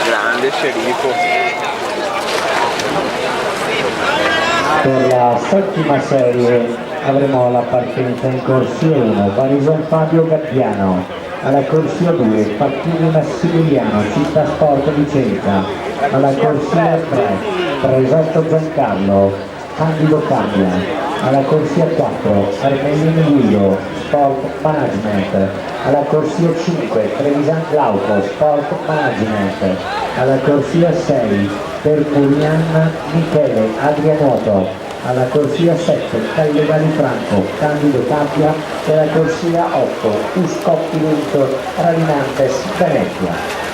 Grande sceriffo. Per la settima serie avremo la partenza in corsia 1 Varison Fabio Gabbiano, alla corsia 2 Facchini Massimiliano Città Sport Vicenza, alla corsia 3 Presetto Giancarlo Candido Cambia, alla corsia 4 Armelini Guido Sport Management, alla corsia 5 Trevisan Glauco Sport Management, alla corsia 6 Perpugnan Michele Adrianuoto, alla corsia 7 Callegari Franco Candido Cappia e alla corsia 8 Uscotti Lento Ravinantes Venezia.